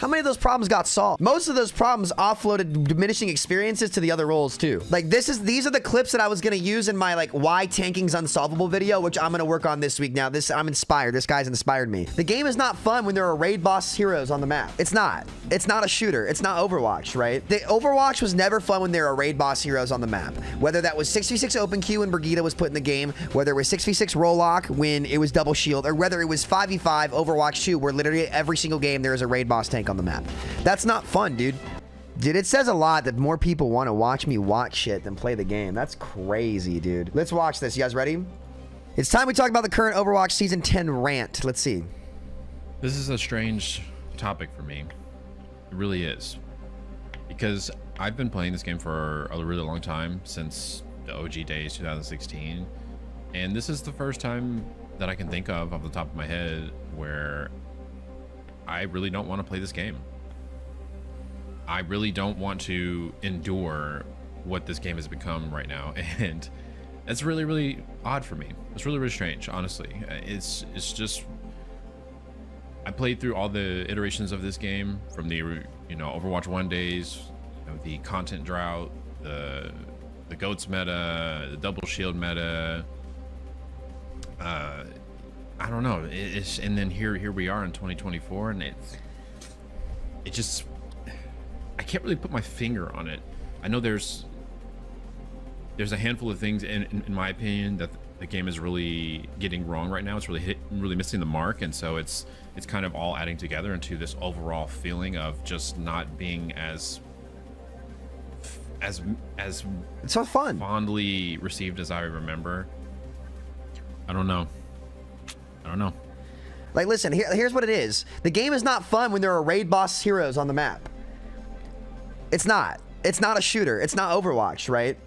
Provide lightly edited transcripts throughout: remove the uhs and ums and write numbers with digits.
How many of those problems got solved? Most of those problems offloaded diminishing experiences to the other roles too. Like these are the clips that I was gonna use in my like why tanking's unsolvable video, which I'm gonna work on this week. Now I'm inspired. This guy's inspired me. The game is not fun when there are raid boss heroes on the map. It's not. It's not a shooter. It's not Overwatch, right? The Overwatch was never fun when there are raid boss heroes on the map. Whether that was 6v6 open queue when Brigitte was put in the game, whether it was 6v6 roll lock when it was double shield, or whether it was 5v5 Overwatch 2 where literally every single game there is a raid boss tank on the map. That's not fun, dude. Dude, it says a lot that more people want to watch me watch shit than play the game. That's crazy, dude. Let's watch this. You guys ready? It's time we talk about the current Overwatch Season 10 rant. Let's see. This is a strange topic for me. It really is. Because I've been playing this game for a really long time, since the OG days, 2016. And this is the first time that I can think of off the top of my head where I really don't want to play this game. I really don't want to endure what this game has become right now, and that's really, really odd for me. It's really, really strange, honestly. It's just, I played through all the iterations of this game from the Overwatch 1 days, the content drought, the goats meta, the double shield meta. I don't know. And then here we are in 2024, and it just, I can't really put my finger on it. I know there's a handful of things in my opinion that the game is really getting wrong right now. It's really missing the mark, and so it's kind of all adding together into this overall feeling of just not being as it's so fun, fondly received as I remember. I don't know. Like, listen, here's what it is. The game is not fun when there are raid boss heroes on the map. It's not. It's not a shooter. It's not Overwatch, right?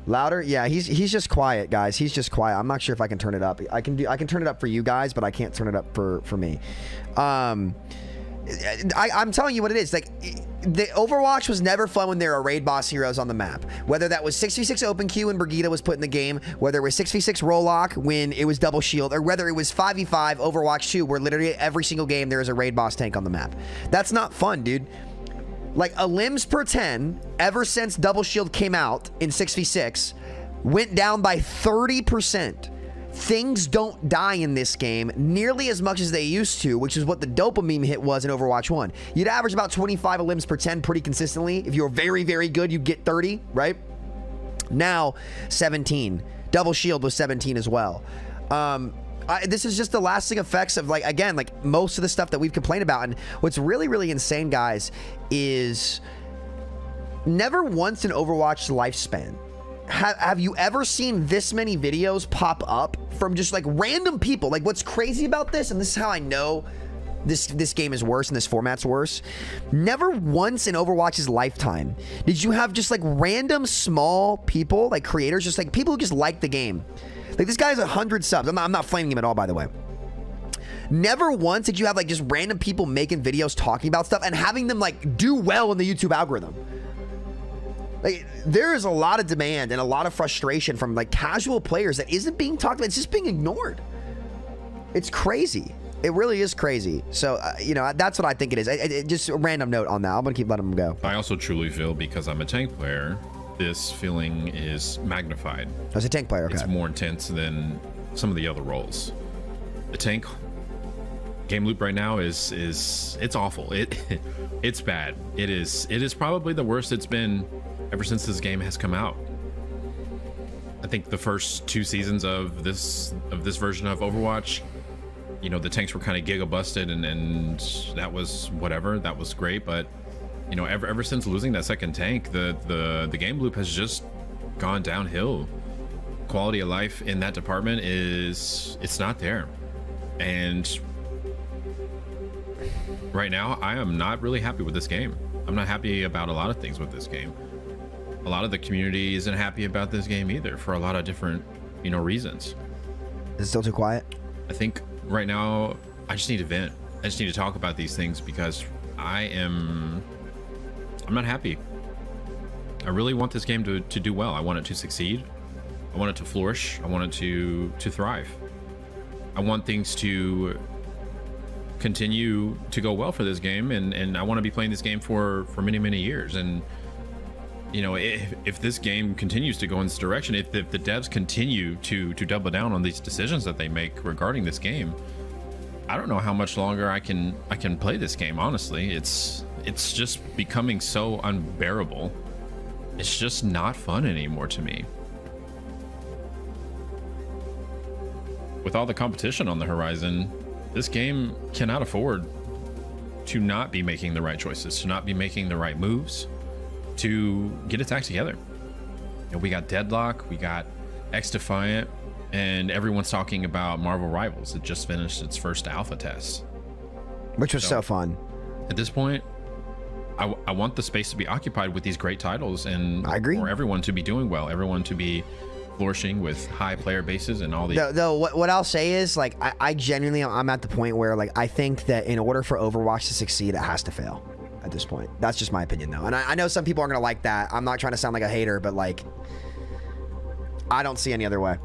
Louder? Yeah, he's just quiet, guys. He's just quiet. I'm not sure if I can turn it up. I can turn it up for you guys, but I can't turn it up for me. I'm telling you what it is. Like, the Overwatch was never fun when there are raid boss heroes on the map. Whether that was 6v6 open queue when Brigitte was put in the game, whether it was 6v6 roll lock when it was double shield, or whether it was 5v5 Overwatch 2 where literally every single game there is a raid boss tank on the map. That's not fun, dude. Like, a limbs per 10 ever since double shield came out in 6v6 went down by 30%. Things don't die in this game nearly as much as they used to, which is what the dopamine hit was in Overwatch 1. You'd average about 25 limbs per 10 pretty consistently. If you were very, very good, you'd get 30, right? Now, 17. Double shield was 17 as well. This is just the lasting effects of, like, again, like most of the stuff that we've complained about. And what's really, really insane, guys, is never once in Overwatch's lifespan have you ever seen this many videos pop up from just like random people. Like, what's crazy about this, and this is how I know this game is worse and this format's worse, never once in Overwatch's lifetime did you have just like random small people, like creators, just like people who just like the game. Like, this guy has 100 subs. I'm not flaming him at all, by the way. Never once did you have like just random people making videos talking about stuff and having them like do well in the YouTube algorithm. Like, there is a lot of demand and a lot of frustration from like casual players that isn't being talked about. It's just being ignored. It's crazy. It really is crazy. So, that's what I think it is. Just a random note on that. I'm going to keep letting them go. I also truly feel, because I'm a tank player, this feeling is magnified. As a tank player, okay. It's more intense than some of the other roles. The tank game loop right now is it's awful. It's bad. It is probably the worst it's been ever since this game has come out. I think the first 2 seasons of this version of Overwatch, the tanks were kind of giga busted, and that was whatever. That was great, but ever since losing that second tank, the game loop has just gone downhill. Quality of life in that department it's not there. And right now, I am not really happy with this game. I'm not happy about a lot of things with this game. A lot of the community isn't happy about this game either, for a lot of different, reasons. Is it still too quiet? I think right now, I just need to vent. I just need to talk about these things because I'm not happy. I really want this game to do well. I want it to succeed. I want it to flourish. I want it to thrive. I want things to continue to go well for this game, and I want to be playing this game for many years. And you know, if this game continues to go in this direction, if the devs continue to double down on these decisions that they make regarding this game, I don't know how much longer I can play this game. Honestly, it's just becoming so unbearable. It's just not fun anymore to me. With all the competition on the horizon, this game cannot afford to not be making the right choices, to not be making the right moves, to get its act together. You know, we got Deadlock, we got X-Defiant, and everyone's talking about Marvel Rivals. It just finished its first alpha test, which was so fun. At this point, I want the space to be occupied with these great titles, and I agree, for everyone to be doing well, everyone to be flourishing with high player bases and all these. Though what I'll say is, like, I genuinely, I'm at the point where, like, I think that in order for Overwatch to succeed, it has to fail at this point. That's just my opinion, though. And I know some people aren't gonna like that. I'm not trying to sound like a hater, but, like, I don't see any other way.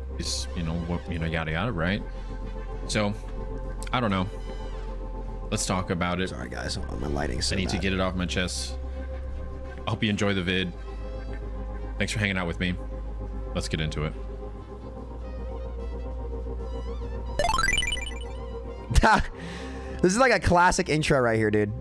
You know, yada yada, right? So, I don't know. Let's talk about it. Sorry, guys. My lighting's so I need bad. to get it off my chest. I hope you enjoy the vid. Thanks for hanging out with me. Let's get into it. This is like a classic intro right here, dude.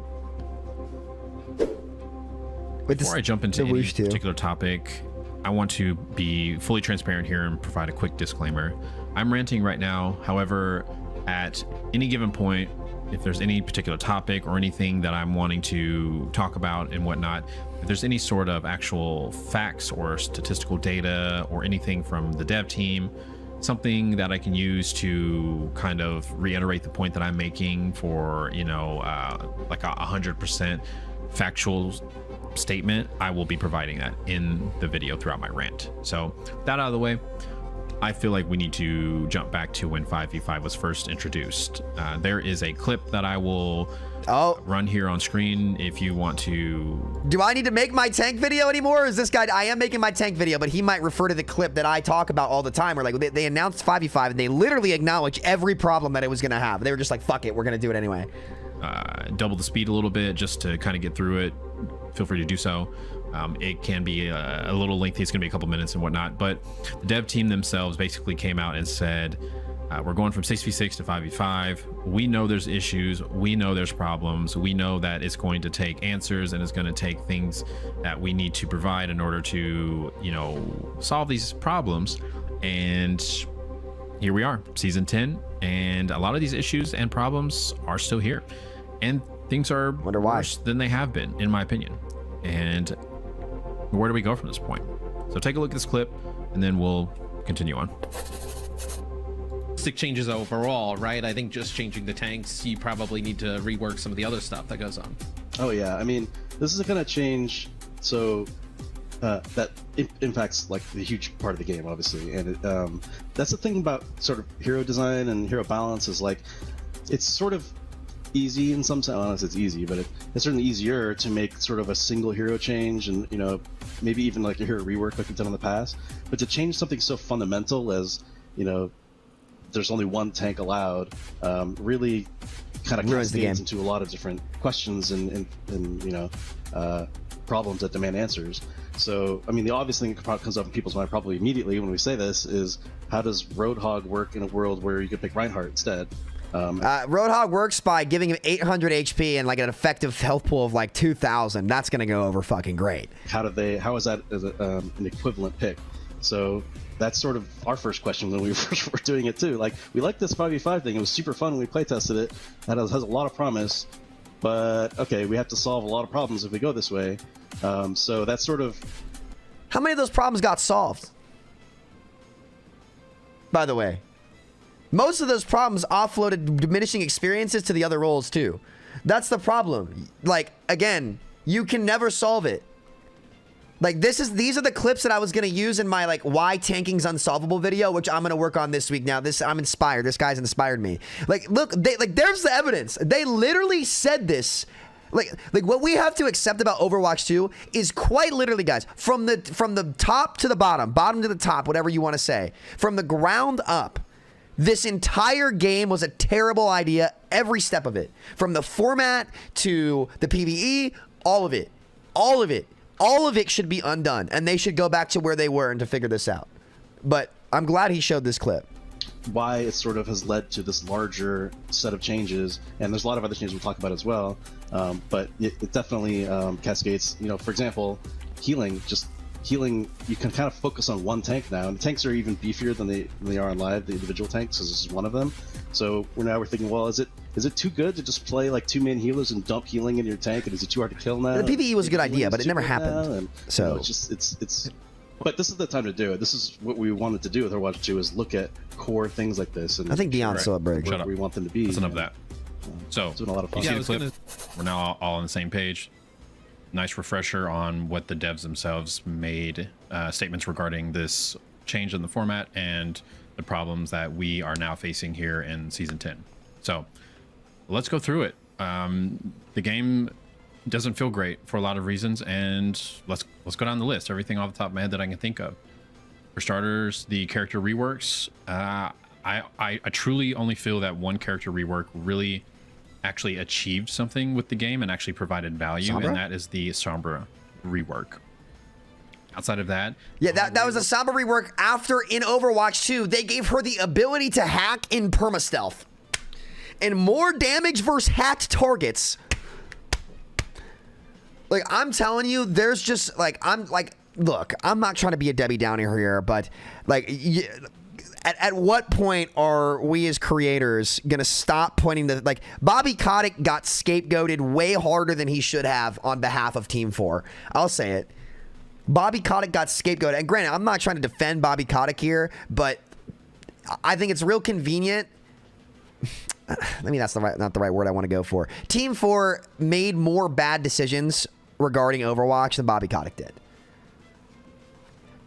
Before I jump into any particular topic, I want to be fully transparent here and provide a quick disclaimer. I'm ranting right now. However, at any given point, if there's any particular topic or anything that I'm wanting to talk about and whatnot, if there's any sort of actual facts or statistical data or anything from the dev team, something that I can use to kind of reiterate the point that I'm making for, you know, like 100% factual statement, I will be providing that in the video throughout my rant. So that out of the way, I feel like we need to jump back to when 5v5 was first introduced. There is a clip that I will run here on screen if you want to. Do I need to make my tank video anymore? Or is this guy? I am making my tank video, but he might refer to the clip that I talk about all the time. Where, like, they announced 5v5 and they literally acknowledged every problem that it was going to have. They were just like, fuck it, we're going to do it anyway. Double the speed a little bit just to kind of get through it. Feel free to do so. It can be a little lengthy. It's going to be a couple minutes and whatnot. But the dev team themselves basically came out and said, we're going from 6v6 to 5v5. We know there's issues. We know there's problems. We know that it's going to take answers and it's going to take things that we need to provide in order to, you know, solve these problems. And here we are, season 10. And a lot of these issues and problems are still here. And things are worse than they have been, in my opinion. And where do we go from this point? So take a look at this clip and then we'll continue on. Changes overall, right? I think just changing the tanks, you probably need to rework some of the other stuff that goes on. Oh yeah, I mean, this is a kind of change so that impacts like the huge part of the game, obviously. And that's the thing about sort of hero design and hero balance is, like, it's sort of easy in some sense. Well, it's easy, but it's certainly easier to make sort of a single hero change, and, you know, maybe even like a hero rework like we've done in the past. But to change something so fundamental as, you know, there's only one tank allowed, really kind of cascades into a lot of different questions and you know, problems that demand answers. So, I mean, the obvious thing that comes up in people's mind probably immediately when we say this is, how does Roadhog work in a world where you could pick Reinhardt instead? Roadhog works by giving him 800 HP and like an effective health pool of like 2,000. That's gonna go over fucking great. How is that an equivalent pick? So that's sort of our first question when we first were doing it too. Like, we liked this 5v5 thing. It was super fun when we play tested it. That has a lot of promise. But okay, we have to solve a lot of problems if we go this way. So that's sort of. How many of those problems got solved? By the way, most of those problems offloaded diminishing experiences to the other roles too. That's the problem. Like, again, you can never solve it. Like, these are the clips that I was gonna use in my, like, why tanking's unsolvable video, which I'm gonna work on this week. Now, I'm inspired. This guy's inspired me. Like, look, there's the evidence. They literally said this. Like what we have to accept about Overwatch 2 is quite literally, guys, from the top to the bottom to the top, whatever you want to say, from the ground up, This entire game was a terrible idea, every step of it. From the format to the PvE, all of it. All of it. All of it should be undone, and they should go back to where they were and to figure this out. But I'm glad he showed this clip. Why it sort of has led to this larger set of changes, and there's a lot of other changes we'll talk about as well, but it definitely cascades. You know, for example, healing, you can kind of focus on one tank now, and the tanks are even beefier than they are on live, the individual tanks, because this is one of them. So we're thinking, well, is it too good to just play like 2 main healers and dump healing in your tank, and is it too hard to kill now? The PvE was a good idea, but it never happened. And, so you know, it's but this is the time to do it. This is what we wanted to do with Overwatch 2, is look at core things like this. And I think Dion's still at break. Shut where up. we want them to be. That's enough of that. So, it's been a lot of fun. you see Yeah, the I was clip? We're now all on the same page. Nice refresher on what the devs themselves made statements regarding this change in the format and the problems that we are now facing here in Season 10. So, let's go through it. The game doesn't feel great for a lot of reasons, and let's go down the list. Everything off the top of my head that I can think of. For starters, the character reworks. I truly only feel that one character rework really actually achieved something with the game and actually provided value, Sombra? and that is the Sombra rework. Outside of that, yeah, that was a Sombra rework after in Overwatch 2, they gave her the ability to hack in permastealth. And more damage versus hacked targets. Like, I'm telling you, there's just, like, look, I'm not trying to be a Debbie Downer here, but, like, at what point are we as creators going to stop pointing the, like, Bobby Kotick got scapegoated way harder than he should have on behalf of Team 4. I'll say it. Bobby Kotick got scapegoated. And granted, I'm not trying to defend Bobby Kotick here, but I think it's real convenient. I mean, that's not the right word I want to go for. Team 4 made more bad decisions regarding Overwatch than Bobby Kotick did.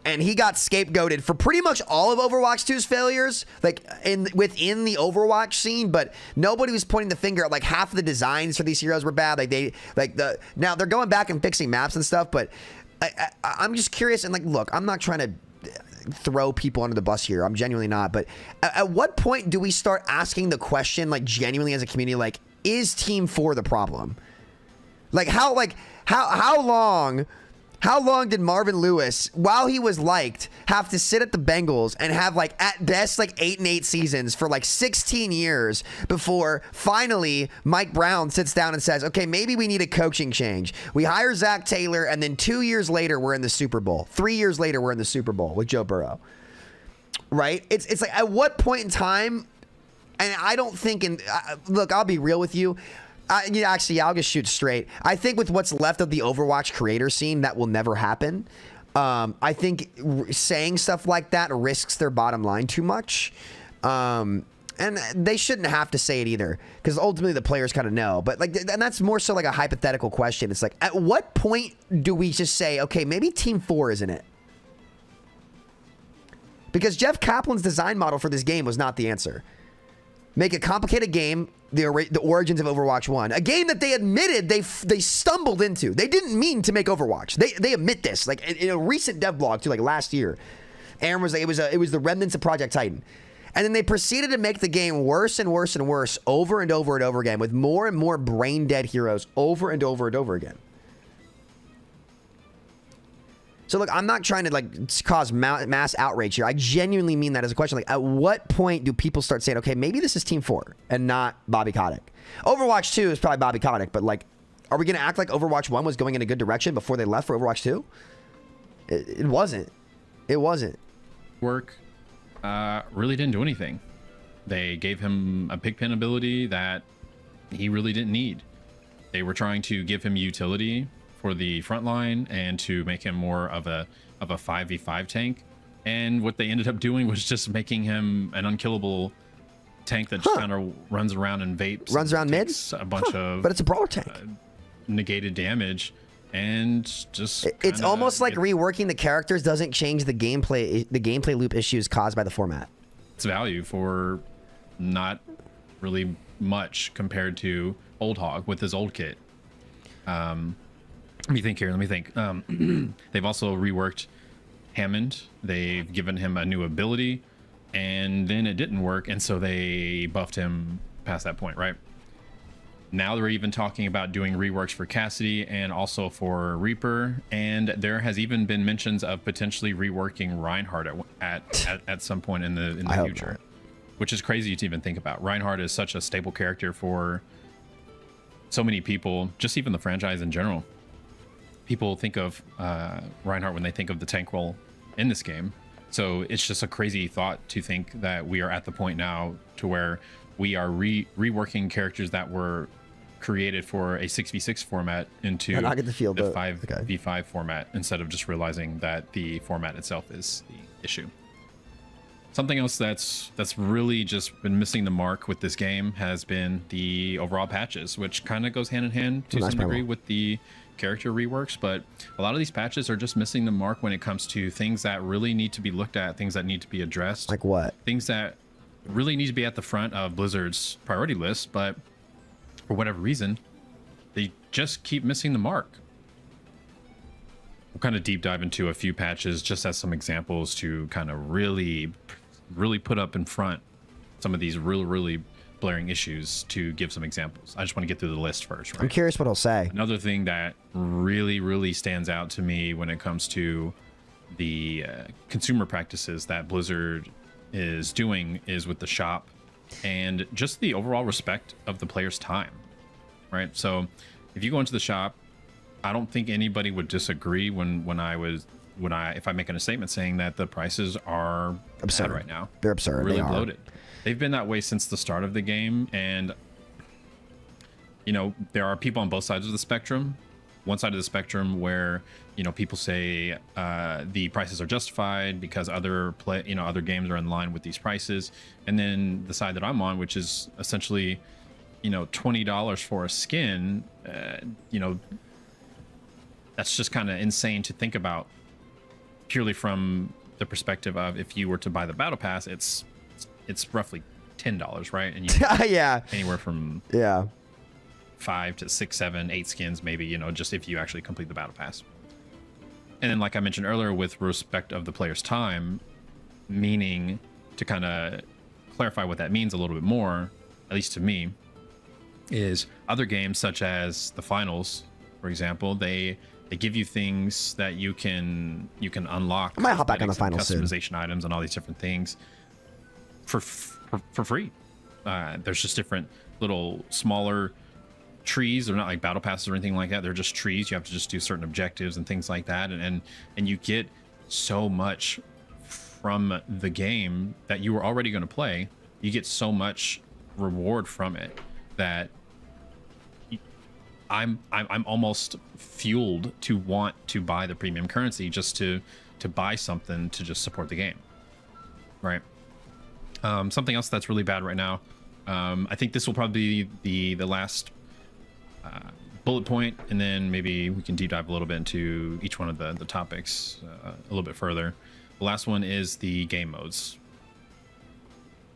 And he got scapegoated for pretty much all of Overwatch 2's failures, like within the Overwatch scene, but nobody was pointing the finger at, like, half of the designs for these heroes were bad. Now they're going back and fixing maps and stuff, but I'm just curious, and, like, look, I'm not trying to throw people under the bus here. I'm genuinely not, but at what point do we start asking the question, like, genuinely as a community, like, is Team 4 the problem? How long did Marvin Lewis, while he was liked, have to sit at the Bengals and have, like, at best, like, 8-8 seasons for, like, 16 years before finally Mike Brown sits down and says, okay, maybe we need a coaching change. We hire Zach Taylor, and then 2 years later, we're in the Super Bowl. 3 years later, we're in the Super Bowl with Joe Burrow. Right? It's like, at what point in time, and I don't think, look, I'll be real with you. Actually, I'll just shoot straight. I think with what's left of the Overwatch creator scene, that will never happen. I think saying stuff like that risks their bottom line too much. And they shouldn't have to say it either, because ultimately the players kind of know. But, like, and that's more so like a hypothetical question. It's like, at what point do we just say, okay, maybe Team 4 isn't it? Because Jeff Kaplan's design model for this game was not the answer. Make a complicated game, the origins of Overwatch 1. A game that they admitted they stumbled into. They didn't mean to make Overwatch. They admit this. Like, in a recent dev blog, too, like last year. Aaron was like, it was the remnants of Project Titan. And then they proceeded to make the game worse and worse and worse over and over and over again, with more and more brain-dead heroes over and over and over again. So, look, I'm not trying to, like, cause mass outrage here. I genuinely mean that as a question. Like, at what point do people start saying, okay, maybe this is Team 4 and not Bobby Kotick? Overwatch 2 is probably Bobby Kotick, but, like, are we going to act like Overwatch 1 was going in a good direction before they left for Overwatch 2? It wasn't. It wasn't. Work really didn't do anything. They gave him a pigpen ability that he really didn't need. They were trying to give him utility for the front line and to make him more of a 5v5 tank, and what they ended up doing was just making him an unkillable tank that just kind of runs around and vapes, runs around mid, a bunch of, but it's a brawler tank, negated damage, and just it's almost like reworking the characters doesn't change the gameplay loop issues caused by the format. It's value for not really much compared to Old Hog with his old kit. Let me think here. They've also reworked Hammond. They've given him a new ability. and then it didn't work, and so they buffed him past that point, right? Now they're even talking about doing reworks for Cassidy and also for Reaper, and there has even been mentions of potentially reworking Reinhardt at some point in the future, which is crazy to even think about. Reinhardt is such a staple character for so many people, just even the franchise in general. People think of Reinhardt when they think of the tank role in this game. So it's just a crazy thought to think that we are at the point now to where we are reworking characters that were created for a 6v6 format into I get the feel, the but 5v5 format, instead of just realizing that the format itself is the issue. Something else that's really just been missing the mark with this game has been the overall patches, which kind of goes hand in hand to some degree with the character reworks, but a lot of these patches are just missing the mark when it comes to things that really need to be looked at, things that need to be addressed. Like what? Things that really need to be at the front of Blizzard's priority list, but for whatever reason, they just keep missing the mark. We'll kind of deep dive into a few patches just as some examples to kind of really put up in front some of these really blaring issues, to give some examples. I just want to get through the list first, right? I'm curious what he'll say. Another thing that really stands out to me when it comes to the consumer practices that Blizzard is doing is with the shop and just the overall respect of the player's time, right? So if you go into the shop, I don't think anybody would disagree if I'm making a statement saying that the prices are absurd bad right now. They're absurd. Really they bloated. They've been that way since the start of the game, and you know, there are people on both sides of the spectrum. One side of the spectrum where, you know, people say the prices are justified because other games are in line with these prices, and then the side that I'm on, which is essentially, you know, $20 for a skin. You know, that's just kind of insane to think about, purely from the perspective of if you were to buy the battle pass, it's roughly $10, right? And you yeah, anywhere from 5 to 6, 7, 8 skins, maybe, you know, just if you actually complete the battle pass. And then, like I mentioned earlier, with respect of the player's time, meaning, to kind of clarify what that means a little bit more, at least to me, is other games such as the finals, for example, they give you things that you can unlock. I might hop back on the finals soon. Customization items and all these different things for free. There's just different little smaller trees. They're not like battle passes or anything like that. They're just trees. You have to just do certain objectives and things like that, and you get so much from the game that you were already going to play. You get so much reward from it that I'm almost fueled to want to buy the premium currency just to buy something to just support the game, right? Something else that's really bad right now. I think this will probably be the last bullet point, and then maybe we can deep dive a little bit into each one of the topics a little bit further. The last one is the game modes.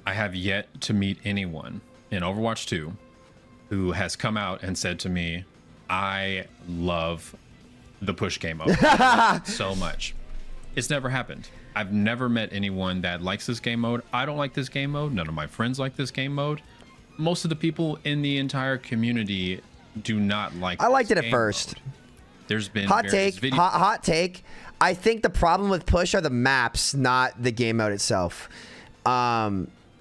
I have yet to meet anyone in Overwatch 2 who has come out and said to me, I love the push game mode so much. It's never happened. I've never met anyone that likes this game mode. I don't like this game mode. None of my friends like this game mode. Most of the people in the entire community do not like I liked it at game first. mode. There's been hot take. Hot take. I think the problem with push are the maps, not the game mode itself.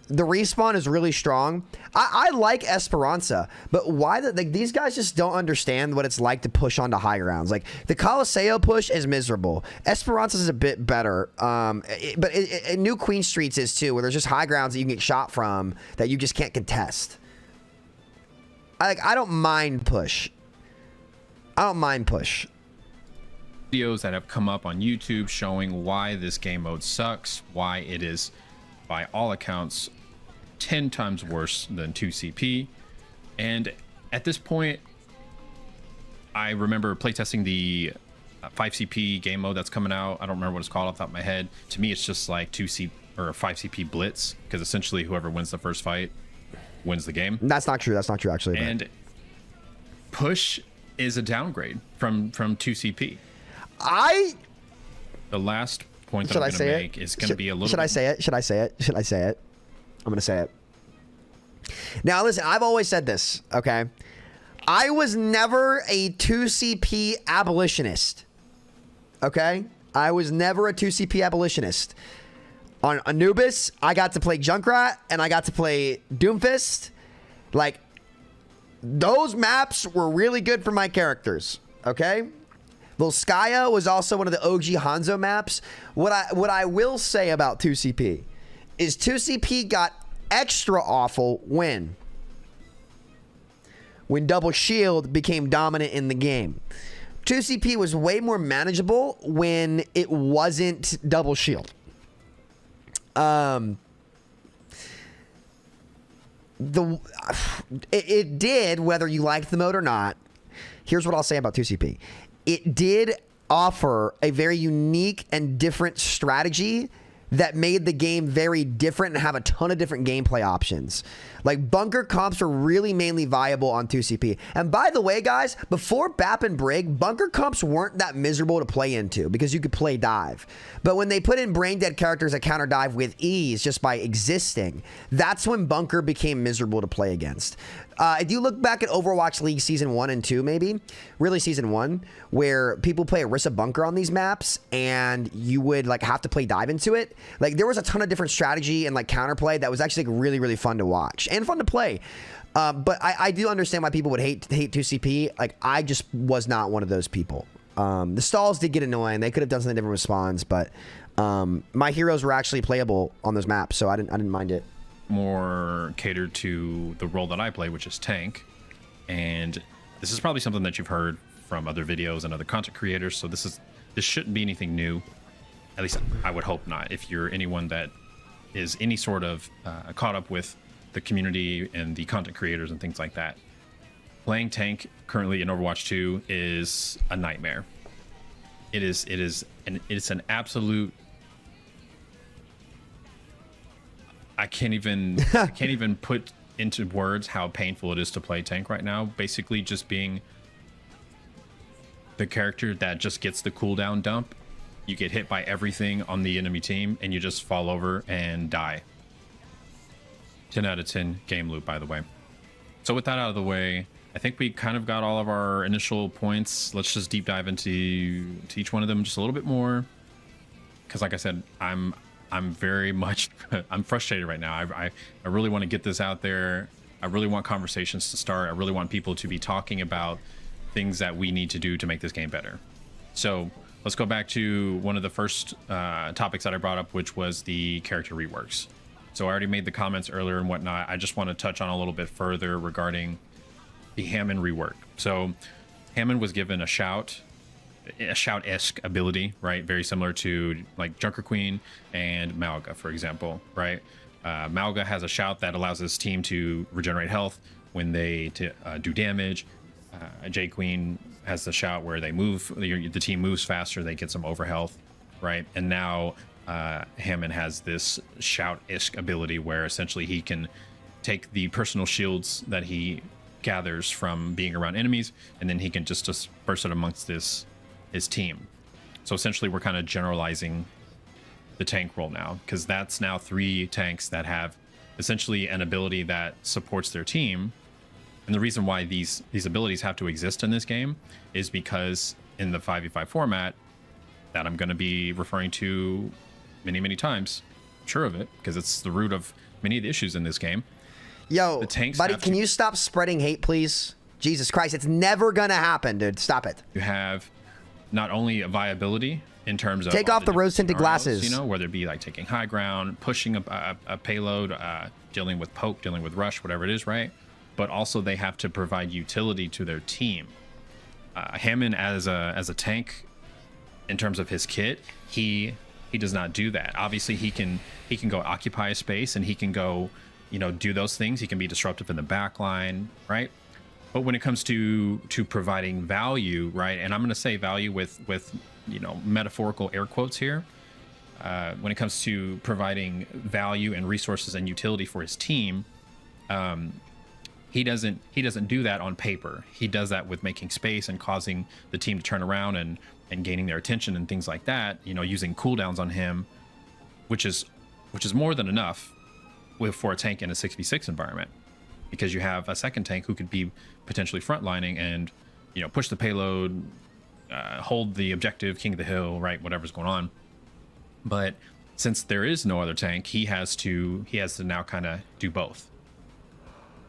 The respawn is really strong. I like Esperanza, but why these guys just don't understand what it's like to push onto high grounds. Like the Coliseo push is miserable. Esperanza is a bit better, but New Queen Streets is too, where there's just high grounds that you can get shot from that you just can't contest. I don't mind push. Videos that have come up on YouTube showing why this game mode sucks, why it is, by all accounts, 10 times worse than 2CP. And at this point, I remember playtesting the 5CP game mode that's coming out. I don't remember what it's called off the top of my head. To me, it's just like 2C or 5CP Blitz, because essentially whoever wins the first fight wins the game. That's not true. That's not true, actually. And push is a downgrade from 2CP. The last point that Should I'm I going say to it? make is going to be a little. Should I say it? Should I say it? Should I say it? I'm going to say it. Now, listen, I've always said this, okay? I was never a 2CP abolitionist, okay? I was never a 2CP abolitionist. On Anubis, I got to play Junkrat, and I got to play Doomfist. Like, those maps were really good for my characters, okay? Volskaya was also one of the OG Hanzo maps. What I will say about 2CP is 2CP got extra awful when Double Shield became dominant in the game. 2CP was way more manageable when it wasn't Double Shield. It did, whether you liked the mode or not. Here's what I'll say about 2CP. It did offer a very unique and different strategy that made the game very different and have a ton of different gameplay options. Like, bunker comps are really mainly viable on 2CP. And by the way, guys, before BAP and Brig, bunker comps weren't that miserable to play into because you could play dive. But when they put in brain dead characters that counter dive with ease just by existing, that's when bunker became miserable to play against. If you look back at Overwatch League Season 1 and 2, maybe, really Season 1, where people play Orisa Bunker on these maps and you would like have to play dive into it, like there was a ton of different strategy and like counterplay that was actually like, really, really fun to watch and fun to play. But I do understand why people would hate 2CP. Like, I just was not one of those people. The stalls did get annoying. They could have done something different with spawns, but my heroes were actually playable on those maps, so I didn't mind it. More catered to the role that I play, which is tank. And this is probably something that you've heard from other videos and other content creators, so this shouldn't be anything new. At least I would hope not. If you're anyone that is any sort of caught up with the community and the content creators and things like that, playing tank currently in Overwatch 2 is a nightmare. It's an absolute. I can't even put into words how painful it is to play tank right now. Basically, just being the character that just gets the cooldown dump. You get hit by everything on the enemy team, and you just fall over and die. 10 out of 10 game loop, by the way. So with that out of the way, I think we kind of got all of our initial points. Let's just deep dive into each one of them just a little bit more. Because like I said, I'm very much, I'm frustrated right now. I really want to get this out there. I really want conversations to start. I really want people to be talking about things that we need to do to make this game better. So let's go back to one of the first topics that I brought up, which was the character reworks. So I already made the comments earlier and whatnot. I just want to touch on a little bit further regarding the Hammond rework. So Hammond was given a shout-esque ability, right? Very similar to like Junker Queen and Malga, for example, right? Malga has a shout that allows his team to regenerate health when they do damage. J Queen has the shout where they move, the team moves faster, they get some overhealth, right? And now Hammond has this shout-esque ability where essentially he can take the personal shields that he gathers from being around enemies, and then he can just disperse it amongst his team. So essentially we're kind of generalizing the tank role now, because that's now 3 tanks that have essentially an ability that supports their team. And the reason why these abilities have to exist in this game is because in the 5v5 format that I'm going to be referring to many times, I'm sure of it, because it's the root of many of the issues in this game. Yo, the tanks buddy, can you stop spreading hate, please? Jesus Christ, it's never gonna happen, dude. Stop it. You have not only a viability in terms of take off the rose-tinted glasses, you know, whether it be like taking high ground, pushing a payload, dealing with poke, dealing with rush, whatever it is, right? But also they have to provide utility to their team. Hammond as a tank, in terms of his kit, he does not do that. Obviously, he can go occupy a space and he can go, you know, do those things. He can be disruptive in the back line, right? But when it comes to providing value, right, and I'm going to say value with you know, metaphorical air quotes here, when it comes to providing value and resources and utility for his team, he doesn't do that on paper. He does that with making space and causing the team to turn around and gaining their attention and things like that, you know, using cooldowns on him, which is more than enough for a tank in a 6v6 environment, because you have a second tank who could be potentially frontlining and, you know, push the payload, hold the objective, king of the hill, right, whatever's going on. But since there is no other tank, he has to now kind of do both.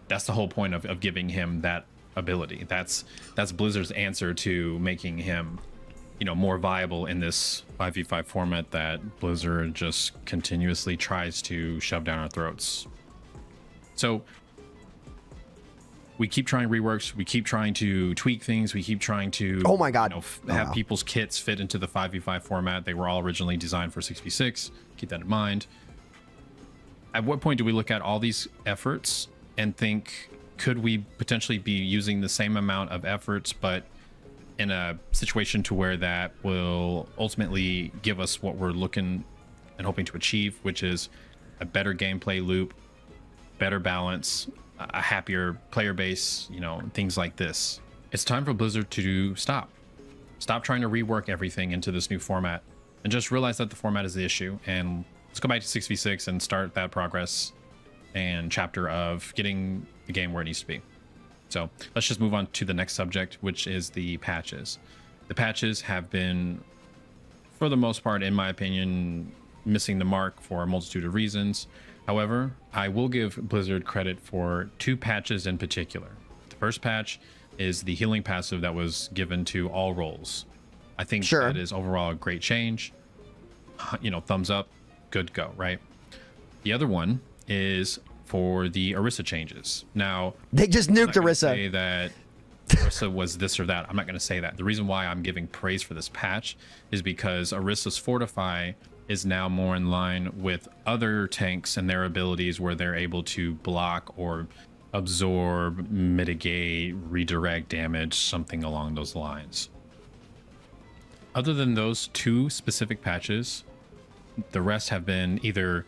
That's the whole point of giving him that ability. That's Blizzard's answer to making him, you know, more viable in this 5v5 format that Blizzard just continuously tries to shove down our throats. So we keep trying reworks, we keep trying to tweak things, we keep trying to, oh my god, you know, have people's kits fit into the 5v5 format. They were all originally designed for 6v6. Keep that in mind. At what point do we look at all these efforts and think, could we potentially be using the same amount of efforts but in a situation to where that will ultimately give us what we're looking and hoping to achieve, which is a better gameplay loop, better balance, a happier player base, you know, things like this? It's time for Blizzard to stop trying to rework everything into this new format and just realize that the format is the issue, and let's go back to 6v6 and start that progress and chapter of getting the game where it needs to be. So let's just move on to the next subject, which is the patches. The patches have been, for the most part, in my opinion, missing the mark for a multitude of reasons. However, I will give Blizzard credit for 2 patches in particular. The first patch is the healing passive that was given to all roles. I think that is overall a great change. You know, thumbs up, good to go, right? The other one is for the Orisa changes. Now, they just nuked Orisa. Say that Orisa was this or that. I'm not going to say that. The reason why I'm giving praise for this patch is because Orisa's Fortify is now more in line with other tanks and their abilities, where they're able to block or absorb, mitigate, redirect damage, something along those lines. Other than those 2 specific patches, the rest have been either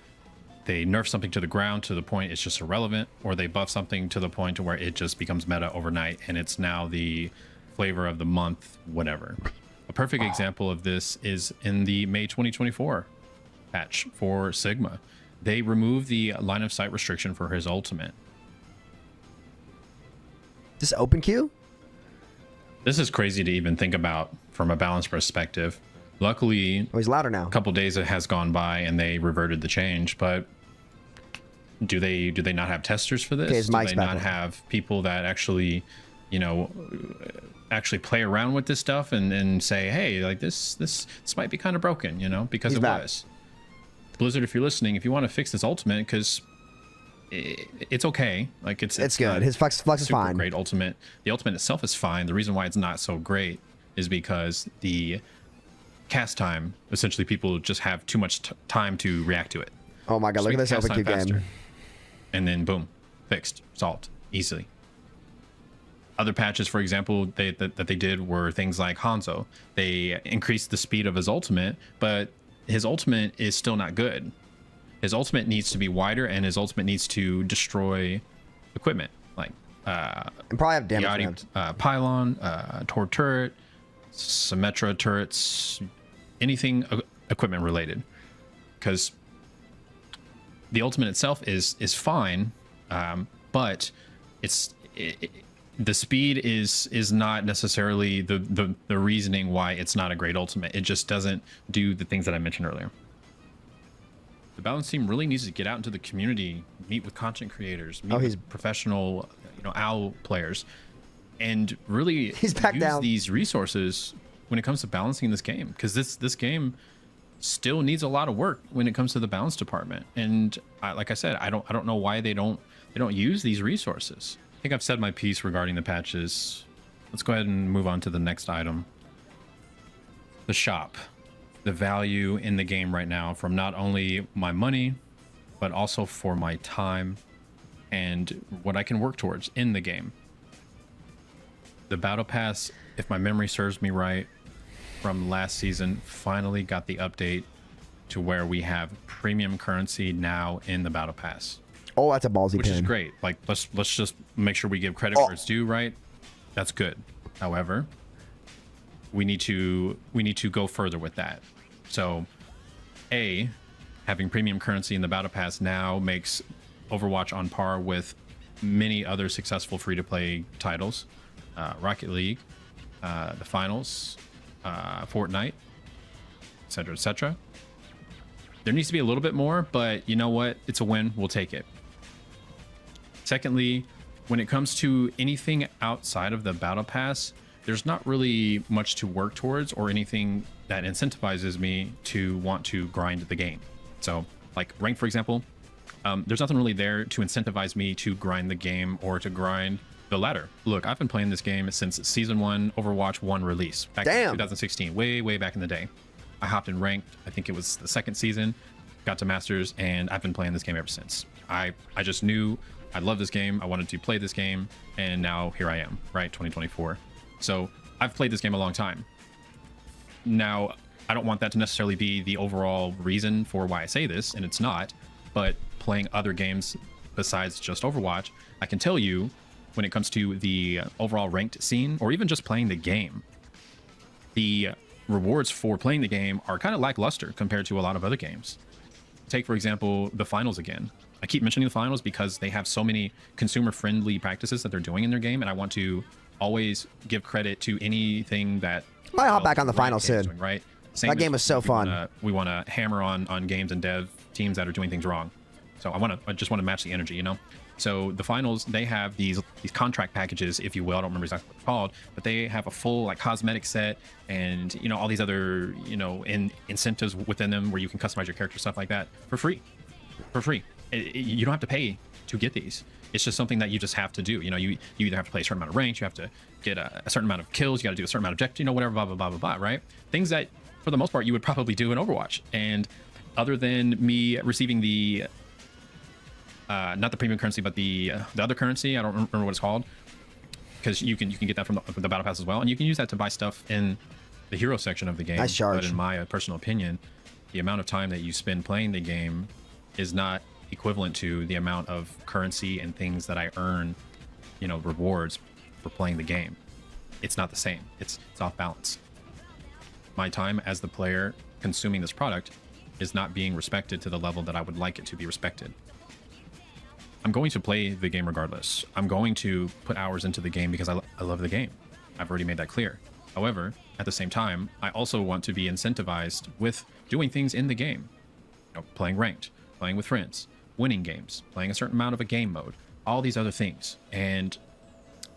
they nerf something to the ground to the point it's just irrelevant, or they buff something to the point to where it just becomes meta overnight and it's now the flavor of the month, whatever. A perfect example of this is in the May 2024 patch for Sigma. They removed the line of sight restriction for his ultimate. Just open queue? This is crazy to even think about from a balance perspective. Luckily, he's louder now. A couple days has gone by and they reverted the change, but do they not have testers for this? Do they not have people that actually, you know, actually play around with this stuff and say, hey, like this might be kind of broken, you know, because it was. Blizzard, if you're listening, if you want to fix this ultimate, because it's okay, like it's good. His flex is fine. Great ultimate. The ultimate itself is fine. The reason why it's not so great is because the cast time, essentially, people just have too much time to react to it. Oh my god, look at this open queue game. And then boom, fixed, solved easily. Other patches, for example, that they did were things like Hanzo. They increased the speed of his ultimate, but his ultimate is still not good. His ultimate needs to be wider, and his ultimate needs to destroy equipment, like and probably have damage. Pylon, Tor turret, Symmetra turrets, anything equipment related, because the ultimate itself is fine, but the speed is not necessarily the reasoning why it's not a great ultimate. It just doesn't do the things that I mentioned earlier. The balance team really needs to get out into the community, meet with content creators, meet with professional, you know, OWL players, and really use these resources when it comes to balancing this game, because this game still needs a lot of work when it comes to the balance department. And like I said, I don't know why they don't use these resources. I think I've said my piece regarding the patches. Let's go ahead and move on to the next item. The shop. The value in the game right now, from not only my money, but also for my time and what I can work towards in the game. The battle pass, if my memory serves me right, from last season finally got the update to where we have premium currency now in the battle pass. Oh, that's a ballsy which pin. is great. Like, let's just make sure we give credit where it's due, right? That's good. However, we need to go further with that. So, having premium currency in the battle pass now makes Overwatch on par with many other successful free-to-play titles, Rocket League, the finals, Fortnite, etc., etc. There needs to be a little bit more, but you know what? It's a win. We'll take it. Secondly, when it comes to anything outside of the battle pass, there's not really much to work towards or anything that incentivizes me to want to grind the game. So, like rank, for example, there's nothing really there to incentivize me to grind the game or to grind the ladder. Look, I've been playing this game since Season 1 Overwatch 1 release back in 2016, way back in the day. I hopped in ranked, I think it was the second season, got to Masters, and I've been playing this game ever since. I just knew I love this game, I wanted to play this game, and now here I am, right, 2024. So I've played this game a long time. Now, I don't want that to necessarily be the overall reason for why I say this, and it's not, but playing other games besides just Overwatch, I can tell you when it comes to the overall ranked scene, or even just playing the game, the rewards for playing the game are kind of lackluster compared to a lot of other games. Take, for example, the finals again. I keep mentioning the finals because they have so many consumer-friendly practices that they're doing in their game, and I want to always give credit to anything that... Might hop back on the finals soon. Doing, right? That game was so fun. We want to hammer on games and dev teams that are doing things wrong. So I just want to match the energy, you know? So the finals, they have these contract packages, if you will. I don't remember exactly what it's called, but they have a full like cosmetic set and, you know, all these other, you know, incentives within them where you can customize your character, stuff like that for free. You don't have to pay to get these. It's just something that you just have to do. You know, you either have to play a certain amount of ranks, you have to get a certain amount of kills, you got to do a certain amount of objectives, you know, whatever, blah, blah, blah, blah, blah, right? Things that, for the most part, you would probably do in Overwatch. And other than me receiving the, not the premium currency, but the other currency, I don't remember what it's called, because you can get that from the battle pass as well, and you can use that to buy stuff in the hero section of the game. Nice charge. But in my personal opinion, the amount of time that you spend playing the game is not equivalent to the amount of currency and things that I earn, you know, rewards for playing the game. It's not the same. It's off balance. My time as the player consuming this product is not being respected to the level that I would like it to be respected. I'm going to play the game regardless. I'm going to put hours into the game because I love the game. I've already made that clear. However, at the same time, I also want to be incentivized with doing things in the game. You know, playing ranked, playing with friends, winning games, playing a certain amount of a game mode, all these other things. And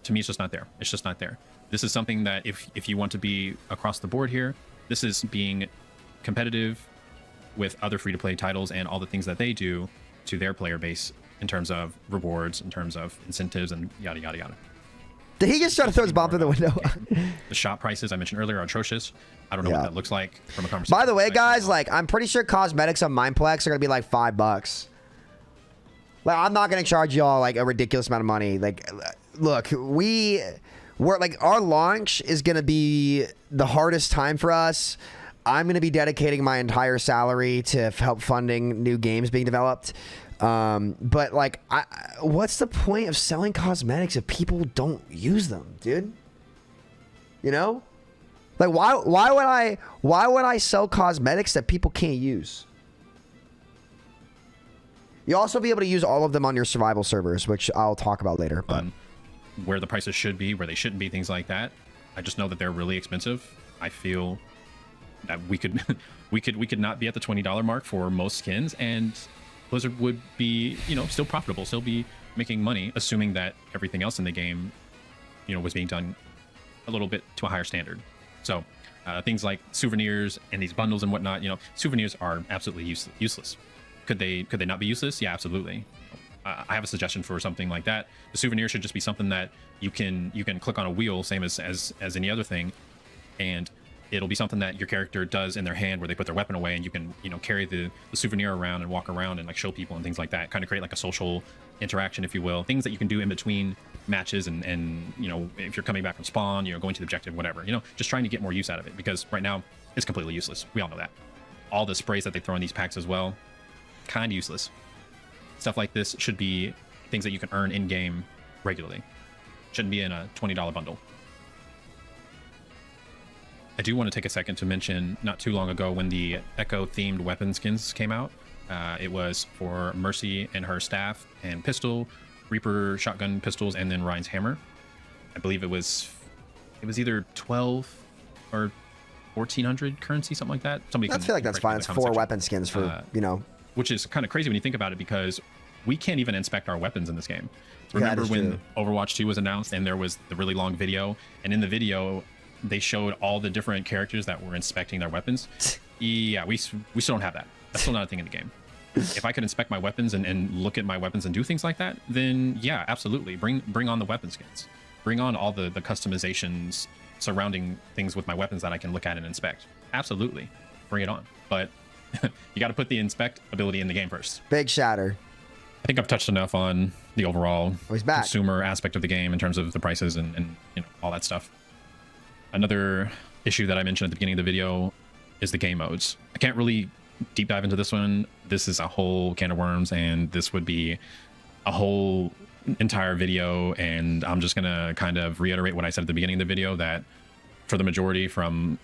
to me, it's just not there. It's just not there. This is something that if you want to be across the board here, this is being competitive with other free-to-play titles and all the things that they do to their player base in terms of rewards, in terms of incentives, and yada, yada, yada. Did he just try to throw his bomb through the window? The shop prices I mentioned earlier are atrocious. I don't know what that looks like from a conversation. By the way, guys, like, I'm pretty sure cosmetics on Mineplex are going to be like $5. Like, I'm not going to charge y'all like a ridiculous amount of money. Like, look, we're like, our launch is going to be the hardest time for us. I'm going to be dedicating my entire salary to help funding new games being developed. But like, what's the point of selling cosmetics if people don't use them, dude? You know, like why would I sell cosmetics that people can't use? You'll also be able to use all of them on your survival servers, which I'll talk about later. But where the prices should be, where they shouldn't be, things like that. I just know that they're really expensive. I feel that we could we could not be at the $20 mark for most skins, and Blizzard would be, you know, still profitable, still be making money, assuming that everything else in the game, you know, was being done a little bit to a higher standard. So things like souvenirs and these bundles and whatnot, you know, souvenirs are absolutely useless. Could they not be useless? Yeah, absolutely. I have a suggestion for something like that. The souvenir should just be something that you can click on a wheel, same as any other thing, and it'll be something that your character does in their hand where they put their weapon away, and you can, you know, carry the souvenir around and walk around and like show people and things like that. Kind of create like a social interaction, if you will. Things that you can do in between matches and you know, if you're coming back from spawn, you know, going to the objective, whatever. You know, just trying to get more use out of it, because right now it's completely useless. We all know that. All the sprays that they throw in these packs as well, kind of useless. Stuff like this should be things that you can earn in game regularly. Shouldn't be in a $20 bundle. I do want to take a second to mention not too long ago when the Echo themed weapon skins came out. It was for Mercy and her staff and pistol, Reaper shotgun pistols, and then Ryan's hammer. I believe it was either 12 or 1400 currency, something like that. Somebody I feel like that's fine. It's 4 weapon skins for, you know. Which is kind of crazy when you think about it, because we can't even inspect our weapons in this game. Remember when Overwatch 2 was announced and there was the really long video, and in the video they showed all the different characters that were inspecting their weapons? Yeah, we still don't have that. That's still not a thing in the game. If I could inspect my weapons and look at my weapons and do things like that, then yeah, absolutely. Bring on the weapon skins. Bring on all the customizations surrounding things with my weapons that I can look at and inspect. Absolutely. Bring it on. But you got to put the inspect ability in the game first. Big shatter. I think I've touched enough on the overall consumer aspect of the game in terms of the prices and you know, all that stuff. Another issue that I mentioned at the beginning of the video is the game modes. I can't really deep dive into this one. This is a whole can of worms, and this would be a whole entire video, and I'm just gonna kind of reiterate what I said at the beginning of the video, that for the majority, from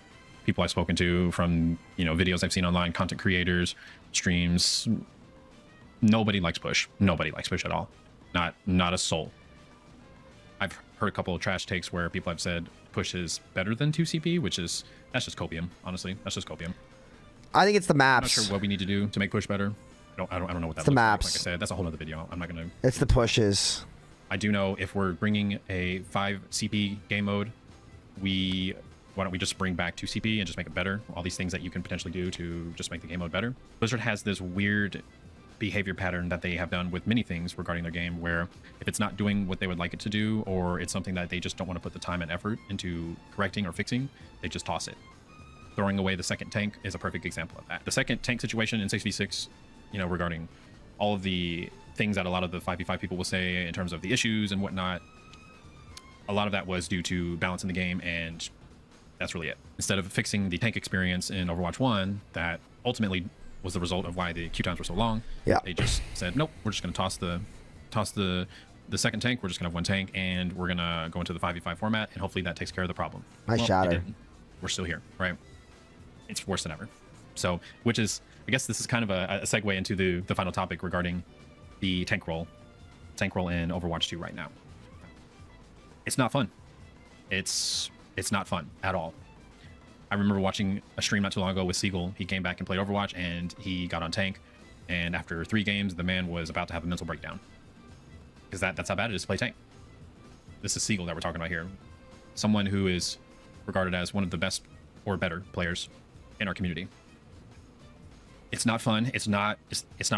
people I've spoken to, from, you know, videos I've seen online, content creators, streams, nobody likes push. Nobody likes push at all. Not a soul. I've heard a couple of trash takes where people have said push is better than 2CP, that's just copium. Honestly, that's just copium. I think it's the maps. I'm not sure what we need to do to make push better. I don't know what that looks the maps. like. Like I said, that's a whole other video. I'm not gonna. It's the pushes. I do know if we're bringing a 5 CP game mode, why don't we just bring back 2 CP and just make it better? All these things that you can potentially do to just make the game mode better. Blizzard has this weird behavior pattern that they have done with many things regarding their game, where if it's not doing what they would like it to do, or it's something that they just don't want to put the time and effort into correcting or fixing, they just toss it. Throwing away the second tank is a perfect example of that. The second tank situation in 6v6, you know, regarding all of the things that a lot of the 5v5 people will say in terms of the issues and whatnot, a lot of that was due to balance in the game, and that's really it. Instead of fixing the tank experience in Overwatch 1, that ultimately was the result of why the queue times were so long. Yeah. They just said, nope, we're just going to toss the second tank. We're just going to have one tank, and we're going to go into the 5v5 format, and hopefully that takes care of the problem. Nice shatter. It didn't. We're still here, right? It's worse than ever. So, which is, I guess this is kind of a segue into the final topic regarding the tank roll in Overwatch 2 right now. It's not fun. It's not fun at all. I remember watching a stream not too long ago with Siegel. He came back and played Overwatch, and he got on tank, and after 3 games, the man was about to have a mental breakdown, because that's how bad it is to play tank. This is Siegel that we're talking about here. Someone who is regarded as one of the best or better players in our community. It's not fun. It's not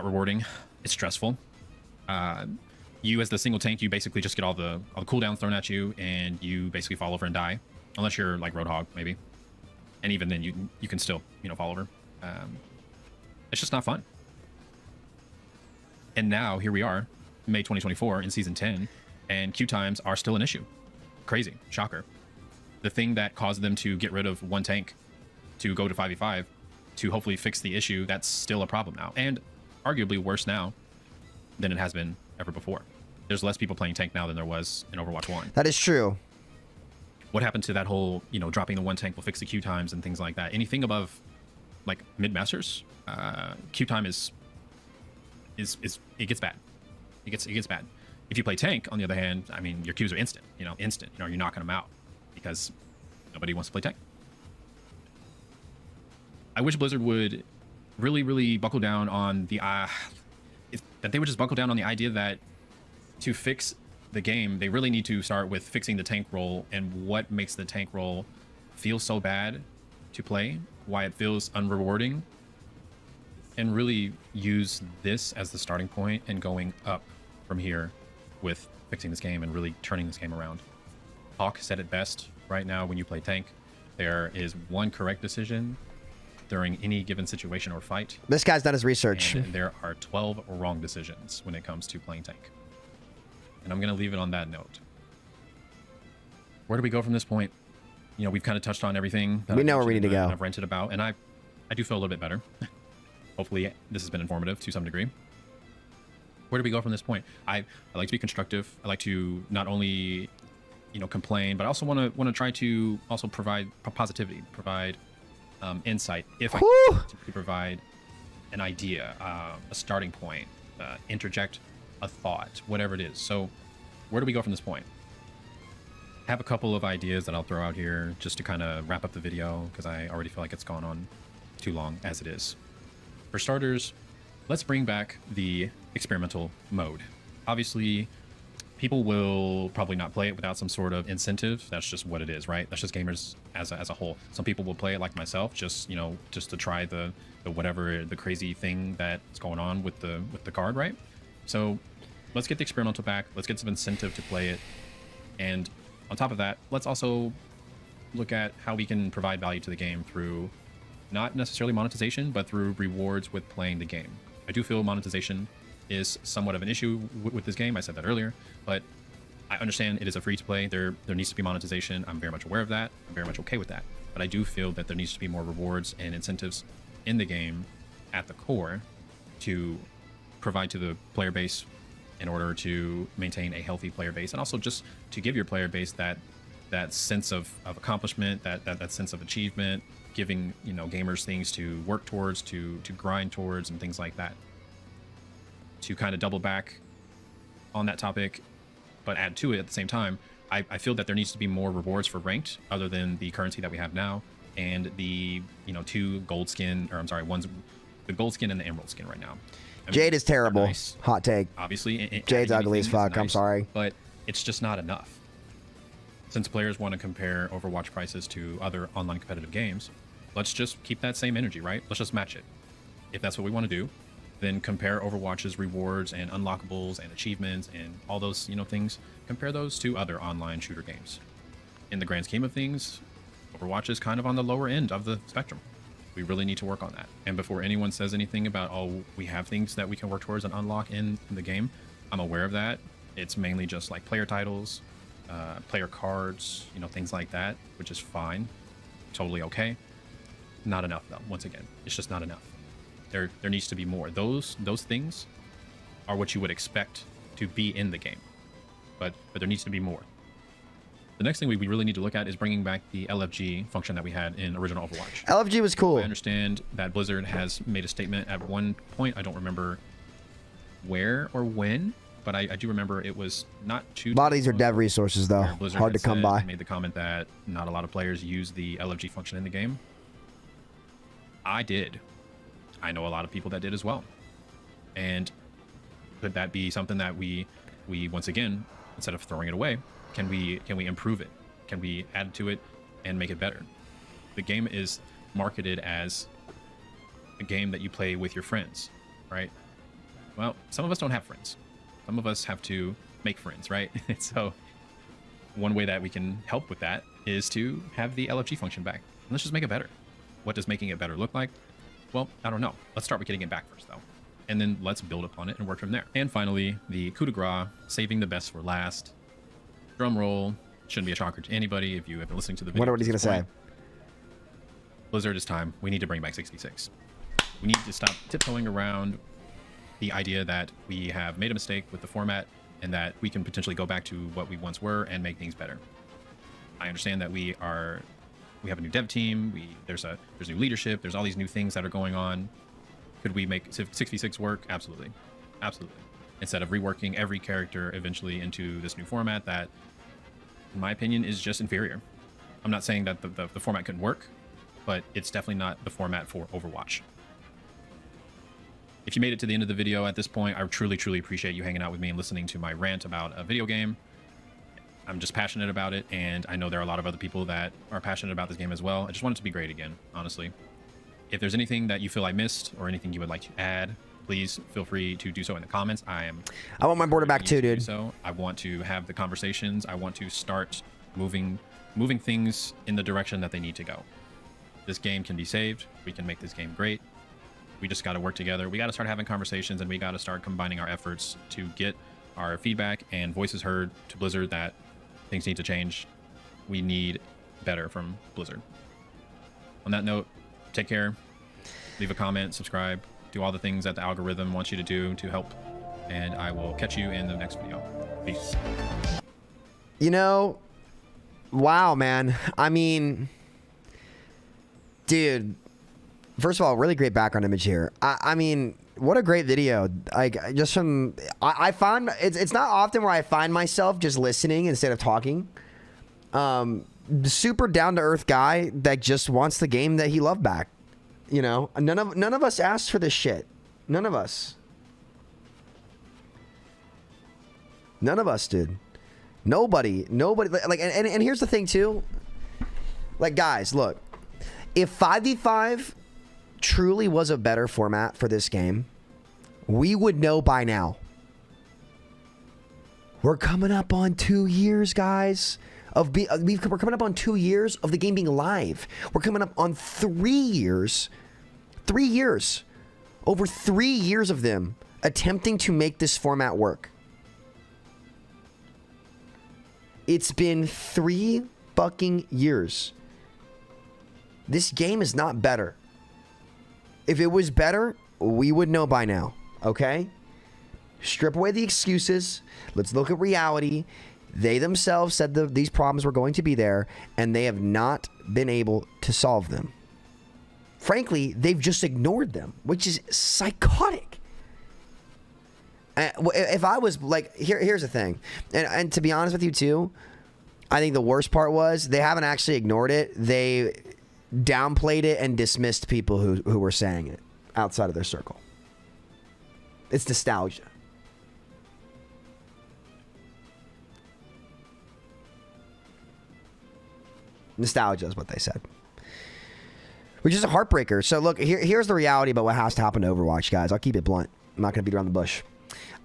rewarding. It's stressful. You as the single tank, you basically just get all the cooldowns thrown at you, and you basically fall over and die, unless you're like Roadhog maybe, and even then you can still, you know, fall over. It's just not fun. And now here we are, May 2024 in season 10, and queue times are still an issue. Crazy. Shocker. The thing that caused them to get rid of one tank to go to 5v5 to hopefully fix the issue, that's still a problem now, and arguably worse now than it has been ever before. There's less people playing tank now than there was in Overwatch 1. That is true. What happened to that whole, you know, dropping the one tank will fix the queue times and things like that? Anything above like mid-masters, queue time is it gets bad. It gets bad. If you play tank, on the other hand, I mean, your queues are instant. You know, you're knocking them out because nobody wants to play tank. I wish Blizzard would really buckle down on the that they would just buckle down on the idea that to fix the game, they really need to start with fixing the tank role and what makes the tank role feel so bad to play, why it feels unrewarding, and really use this as the starting point and going up from here with fixing this game and really turning this game around. Hawk said it best right now: when you play tank, there is one correct decision during any given situation or fight. This guy's done his research. And there are 12 wrong decisions when it comes to playing tank. And I'm going to leave it on that note. Where do we go from this point? You know, we've kind of touched on everything. We know where we need to go. I've ranted about, and I do feel a little bit better. Hopefully this has been informative to some degree. Where do we go from this point? I like to be constructive. I like to not only, you know, complain, but I also want to try to also provide positivity, provide insight. If I can, to provide an idea, a starting point, interject a thought, whatever it is. So where do we go from this point? I have a couple of ideas that I'll throw out here just to kind of wrap up the video, because I already feel like it's gone on too long as it is. For starters, let's bring back the experimental mode. Obviously, people will probably not play it without some sort of incentive. That's just what it is, right? That's just gamers as a whole. Some people will play it like myself, just, you know, just to try the whatever, the crazy thing that's going on with the card, right? So let's get the experimental back. Let's get some incentive to play it. And on top of that, let's also look at how we can provide value to the game through not necessarily monetization, but through rewards with playing the game. I do feel monetization is somewhat of an issue with this game. I said that earlier, but I understand it is a free-to-play. There needs to be monetization. I'm very much aware of that. I'm very much okay with that. But I do feel that there needs to be more rewards and incentives in the game at the core to provide to the player base in order to maintain a healthy player base, and also just to give your player base that sense of accomplishment, that sense of achievement, giving, you know, gamers things to work towards, to grind towards, and things like that. To kind of double back on that topic, but add to it at the same time, I feel that there needs to be more rewards for ranked other than the currency that we have now, and the, you know, two gold skin, or I'm sorry, one's the gold skin and the emerald skin right now. I mean, Jade is terrible. Nice. Hot take. Obviously, Jade's ugly as anything is fuck. I'm nice, sorry. but it's just not enough. Since players want to compare Overwatch prices to other online competitive games, let's just keep that same energy, right? Let's just match it. If that's what we want to do, then compare Overwatch's rewards and unlockables and achievements and all those, you know, things. Compare those to other online shooter games. In the grand scheme of things, Overwatch is kind of on the lower end of the spectrum. We really need to work on that. And before anyone says anything about, oh, we have things that we can work towards and unlock in the game, I'm aware of that. It's mainly just like player titles, player cards, you know, things like that, which is fine. Totally okay. Not enough, though. Once again, it's just not enough. There needs to be more. Those things are what you would expect to be in the game, but there needs to be more. The next thing we really need to look at is bringing back the LFG function that we had in original Overwatch. LFG was cool. I understand that Blizzard has made a statement at one point. I don't remember where or when, but I do remember it was not too. A lot of these are dev resources, though. Blizzard Hard to had come by. made the comment that not a lot of players use the LFG function in the game. I did. I know a lot of people that did as well. And could that be something that we once again, instead of throwing it away, can we improve it? Can we add to it and make it better? The game is marketed as a game that you play with your friends, right? Well, some of us don't have friends. Some of us have to make friends, right? So one way that we can help with that is to have the LFG function back. And let's just make it better. What does making it better look like? Well, I don't know. Let's start with getting it back first, though. And then let's build upon it and work from there. And finally, the coup de grace, saving the best for last. Drum roll. Shouldn't be a shocker to anybody if you have been listening to the video. Wonder what he's gonna say. Blizzard, it's time. We need to bring back 66. We need to stop tiptoeing around the idea that we have made a mistake with the format and that we can potentially go back to what we once were and make things better. I understand that we have a new dev team. There's new leadership. There's all these new things that are going on. Could we make 6v6 work? Absolutely. Absolutely. Instead of reworking every character eventually into this new format that, in my opinion, is just inferior. I'm not saying that the format couldn't work, but it's definitely not the format for Overwatch. If you made it to the end of the video at this point, I truly, truly appreciate you hanging out with me and listening to my rant about a video game. I'm just passionate about it, and I know there are a lot of other people that are passionate about this game as well. I just want it to be great again, honestly. If there's anything that you feel I missed or anything you would like to add, please feel free to do so in the comments. I want my border back too, dude. So I want to have the conversations. I want to start moving things in the direction that they need to go. This game can be saved. We can make this game great. We just got to work together. We got to start having conversations, and we got to start combining our efforts to get our feedback and voices heard to Blizzard that things need to change. We need better from Blizzard. On that note, take care. Leave a comment, subscribe, do all the things that the algorithm wants you to do to help and I will catch you in the next video. Peace. You know, wow, man. I mean, dude, first of all, really great background image here. I mean, what a great video. Like, just from, I find, it's not often where I find myself just listening instead of talking. Super down-to-earth guy that just wants the game that he loved back. You know, none of us asked for this shit. None of us. None of us did. Nobody. Like, and here's the thing too. Like, guys, look. If 5v5 truly was a better format for this game, we would know by now. We're coming up on 2 years, guys. We're coming up on 2 years of the game being live. We're coming up on 3 years. 3 years. Over 3 years of them attempting to make this format work. It's been 3 fucking years. This game is not better. If it was better, we would know by now, okay? Strip away the excuses. Let's look at reality. They themselves said these problems were going to be there, and they have not been able to solve them. Frankly, they've just ignored them, which is psychotic. If I was like, here's the thing, and to be honest with you too, I think the worst part was they haven't actually ignored it. They downplayed it and dismissed people who were saying it outside of their circle. It's nostalgia. Nostalgia is what they said. Which is a heartbreaker. So look, here's the reality about what has to happen to Overwatch, guys. I'll keep it blunt. I'm not going to beat around the bush.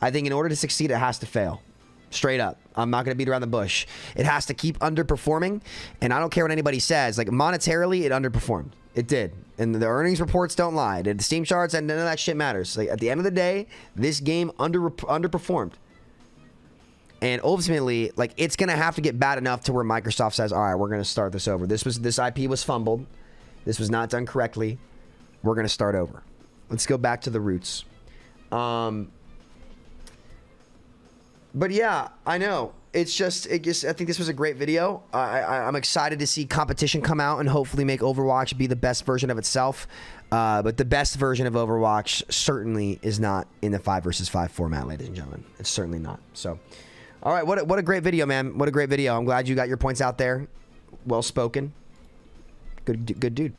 I think in order to succeed, it has to fail. Straight up. I'm not going to beat around the bush. It has to keep underperforming, and I don't care what anybody says. Like, monetarily, it underperformed. It did. And the earnings reports don't lie. The Steam charts, and none of that shit matters. Like, at the end of the day, this game underperformed. And ultimately, like, it's going to have to get bad enough to where Microsoft says, all right, we're going to start this over. This IP was fumbled. This was not done correctly. We're going to start over. Let's go back to the roots. But yeah, I know. I think this was a great video. I'm excited to see competition come out and hopefully make Overwatch be the best version of itself. But the best version of Overwatch certainly is not in the 5 versus 5 format, ladies and gentlemen. It's certainly not. So, all right, what a great video, man. What a great video. I'm glad you got your points out there. Well spoken. Good dude.